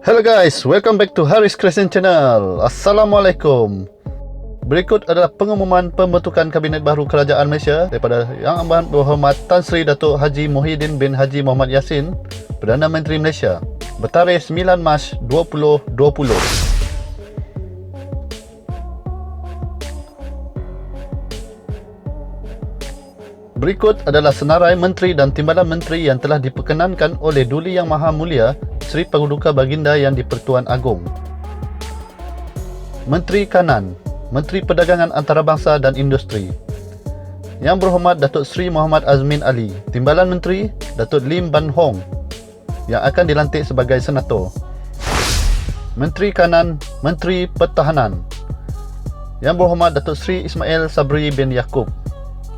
Hello guys, welcome back to Haris Crescent Channel. Assalamualaikum. Berikut adalah pengumuman pembentukan Kabinet Baru Kerajaan Malaysia daripada Yang Amat Berhormat Tan Sri Datuk Haji Muhyiddin bin Haji Mohamad Yassin, Perdana Menteri Malaysia, bertarikh 9 Mac 2020. Berikut adalah senarai menteri dan timbalan menteri yang telah diperkenankan oleh Duli Yang Maha Mulia Sri Paduka Baginda Yang di-Pertuan Agong. Menteri Kanan, Menteri Perdagangan Antarabangsa dan Industri, Yang Berhormat Datuk Sri Muhammad Azmin Ali. Timbalan Menteri Datuk Lim Ban Hong yang akan dilantik sebagai Senator. Menteri Kanan, Menteri Pertahanan, Yang Berhormat Datuk Sri Ismail Sabri bin Yaakob.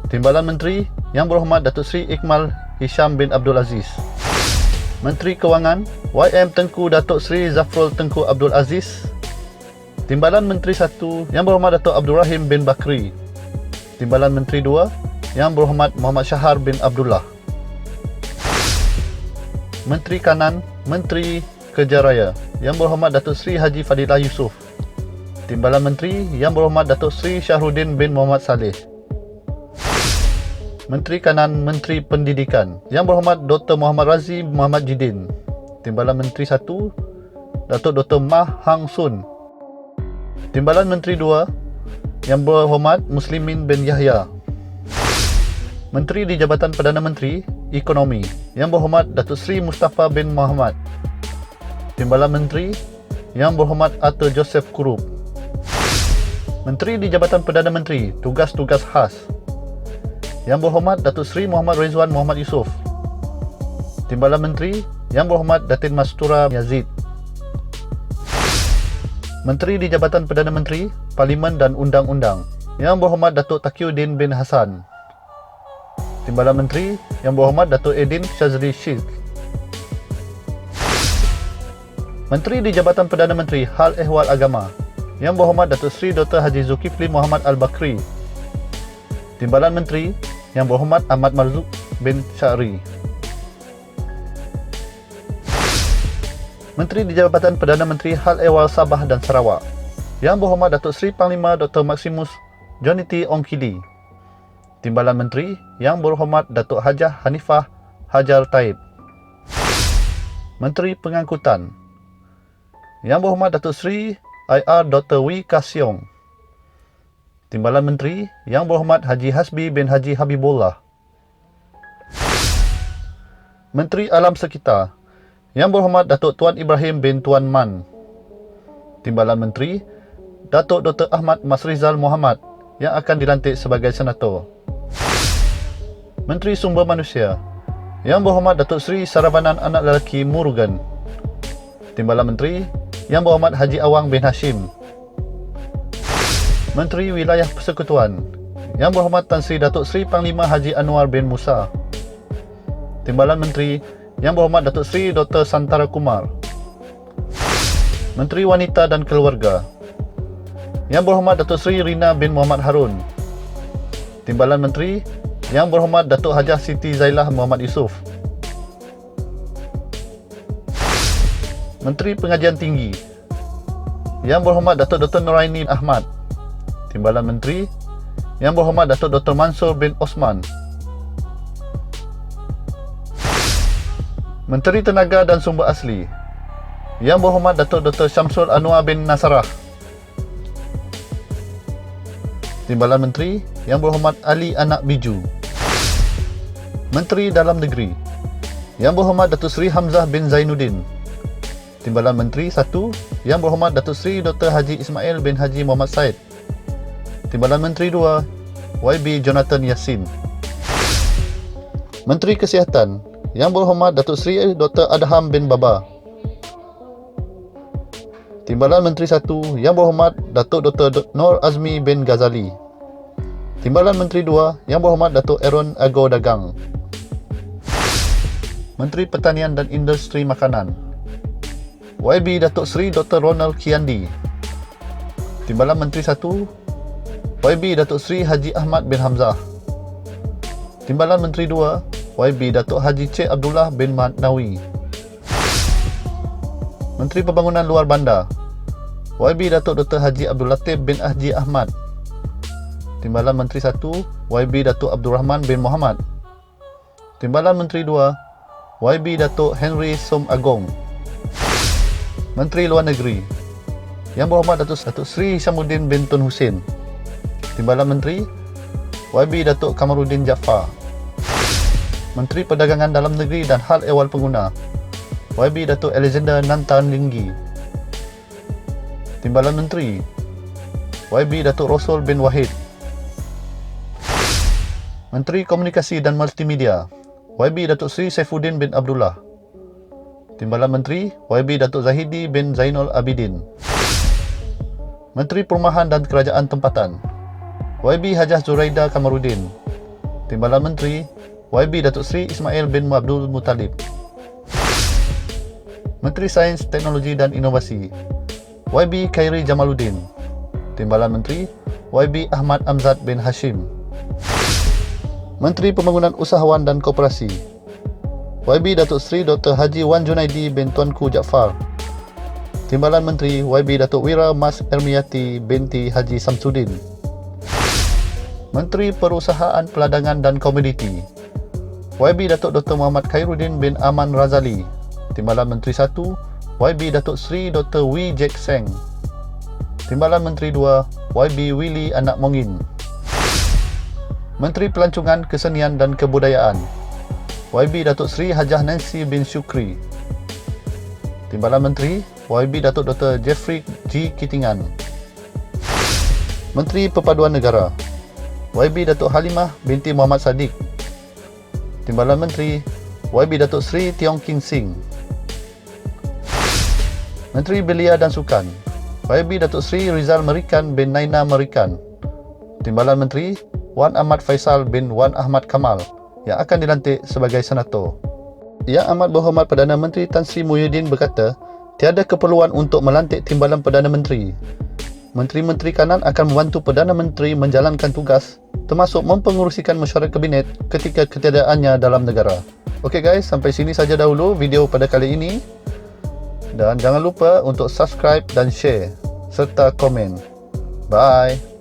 Timbalan Menteri Yang Berhormat Datuk Sri Iqmal Hisham bin Abdul Aziz. Menteri Kewangan YM Tengku Datuk Sri Zafrul Tengku Abdul Aziz. Timbalan Menteri 1 Yang Berhormat Datuk Abdul Rahim bin Bakri. Timbalan Menteri 2 Yang Berhormat Muhammad Shahar bin Abdullah. Menteri Kanan, Menteri Kerja Raya Yang Berhormat Datuk Sri Haji Fadilah Yusof. Timbalan Menteri Yang Berhormat Datuk Sri Shahruddin bin Muhammad Saleh. Menteri Kanan, Menteri Pendidikan Yang Berhormat Dr. Muhammad Razi Muhammad Jidin. Timbalan Menteri 1 Datuk Dr. Mah Hang Sun. Timbalan Menteri 2 Yang Berhormat Muslimin bin Yahya. Menteri di Jabatan Perdana Menteri Ekonomi Yang Berhormat Datuk Sri Mustafa bin Muhammad. Timbalan Menteri Yang Berhormat Arthur Joseph Kurup. Menteri di Jabatan Perdana Menteri Tugas-Tugas Khas Yang Berhormat Datuk Sri Muhammad Rizwan Muhammad Yusof. Timbalan Menteri Yang Berhormat Datin Mastura Yazid. Menteri di Jabatan Perdana Menteri Parlimen dan Undang-Undang Yang Berhormat Datuk Taqiyuddin bin Hassan. Timbalan Menteri Yang Berhormat Datuk Edin Shazli Sheikh. Menteri di Jabatan Perdana Menteri Hal Ehwal Agama Yang Berhormat Datuk Sri Dr. Haji Zulkifli Muhammad Al-Bakri. Timbalan Menteri Yang Berhormat Ahmad Marzuk bin Syari. Menteri di Jabatan Perdana Menteri Hal Ehwal Sabah dan Sarawak Yang Berhormat Datuk Sri Panglima Dr. Maximus Jonity Ongkili. Timbalan Menteri Yang Berhormat Datuk Hajah Hanifah Hajar Taib. Menteri Pengangkutan Yang Berhormat Datuk Sri IR Dr. Wee Ka Siong. Timbalan Menteri Yang Berhormat Haji Hasbi bin Haji Habibullah. Menteri Alam Sekitar Yang Berhormat Datuk Tuan Ibrahim bin Tuan Man. Timbalan Menteri Datuk Dr. Ahmad Masrizal Muhammad yang akan dilantik sebagai Senator. Menteri Sumber Manusia Yang Berhormat Datuk Sri Saravanan Anak Lelaki Murugan. Timbalan Menteri Yang Berhormat Haji Awang bin Hashim. Menteri Wilayah Persekutuan Yang Berhormat Tan Sri Datuk Sri Panglima Haji Anwar bin Musa. Timbalan Menteri Yang Berhormat Datuk Sri Dr. Santara Kumar. Menteri Wanita dan Keluarga Yang Berhormat Datuk Sri Rina bin Muhammad Harun. Timbalan Menteri Yang Berhormat Datuk Hajah Siti Zailah Muhammad Yusof. Menteri Pengajian Tinggi Yang Berhormat Datuk Dr. Nuraini Ahmad. Timbalan Menteri Yang Berhormat Datuk Dr. Mansur bin Osman. Menteri Tenaga dan Sumber Asli Yang Berhormat Datuk Dr. Syamsul Anwar bin Nasarah. Timbalan Menteri Yang Berhormat Ali Anak Biju. Menteri Dalam Negeri Yang Berhormat Datuk Sri Hamzah bin Zainuddin. Timbalan Menteri 1 Yang Berhormat Datuk Sri Dr. Haji Ismail bin Haji Muhammad Said. Timbalan Menteri 2 YB Jonathan Yassin. Menteri Kesihatan Yang Berhormat Datuk Sri Dr. Adham bin Baba. Timbalan Menteri 1 Yang Berhormat Datuk Dr. Nur Azmi bin Ghazali. Timbalan Menteri 2 Yang Berhormat Datuk Aaron Ago Dagang. Menteri Pertanian dan Industri Makanan YB Datuk Sri Dr. Ronald Kiandi. Timbalan Menteri 1 YB Datuk Sri Haji Ahmad bin Hamzah. Timbalan Menteri 2 YB Datuk Haji Cik Abdullah bin Mat Nawi. Menteri Pembangunan Luar Bandar YB Datuk Dr. Haji Abdul Latif bin Haji Ahmad. Timbalan Menteri 1 YB Datuk Abdul Rahman bin Muhammad. Timbalan Menteri 2 YB Datuk Henry Som Agong. Menteri Luar Negeri Yang Berhormat Datuk Sri Hishamuddin bin Tun Hussein. Timbalan Menteri YB Datuk Kamaruddin Jaafar. Menteri Perdagangan Dalam Negeri dan Hal Ehwal Pengguna YB Datuk Alexander Nantan Linggi. Timbalan Menteri YB Datuk Rosul bin Wahid. Menteri Komunikasi dan Multimedia YB Datuk Sri Saifuddin bin Abdullah. Timbalan Menteri YB Datuk Zahidi bin Zainul Abidin. Menteri Perumahan dan Kerajaan Tempatan YB Hajah Zuraida Kamaruddin. Timbalan Menteri YB Datuk Sri Ismail bin Abdul Muttalib. Menteri Sains, Teknologi dan Inovasi YB Khairi Jamaluddin. Timbalan Menteri YB Ahmad Amzad bin Hashim. Menteri Pembangunan Usahawan dan Koperasi YB Datuk Sri Dr. Haji Wan Junaidi bin Tuanku Jaafar. Timbalan Menteri YB Datuk Wira Mas Ermiyati binti Haji Samsudin. Menteri Perusahaan Peladangan dan Komoditi YB Datuk Dr. Muhammad Khairuddin bin Aman Razali. Timbalan Menteri 1 YB Datuk Sri Dr. Wee Jack Seng. Timbalan Menteri 2 YB Willy Anak Mongin. Menteri Pelancongan, Kesenian dan Kebudayaan YB Datuk Sri Hajah Nancy bin Syukri. Timbalan Menteri YB Datuk Dr. Jeffrey G. Kitingan. Menteri Perpaduan Negara YB Datuk Halimah binti Muhammad Sadiq. Timbalan Menteri YB Datuk Sri Tiong King Sing. Menteri Belia dan Sukan YB Datuk Sri Rizal Merikan bin Naina Merikan. Timbalan Menteri Wan Ahmad Faisal bin Wan Ahmad Kamal yang akan dilantik sebagai Senator. Yang Amat Berhormat Perdana Menteri Tan Sri Muhyiddin berkata, tiada keperluan untuk melantik Timbalan Perdana Menteri. Menteri-menteri kanan akan membantu Perdana Menteri menjalankan tugas termasuk mempengerusikan mesyuarat kabinet ketika ketiadaannya dalam negara. Okey guys, sampai sini saja dahulu video pada kali ini. Dan jangan lupa untuk subscribe dan share serta komen. Bye.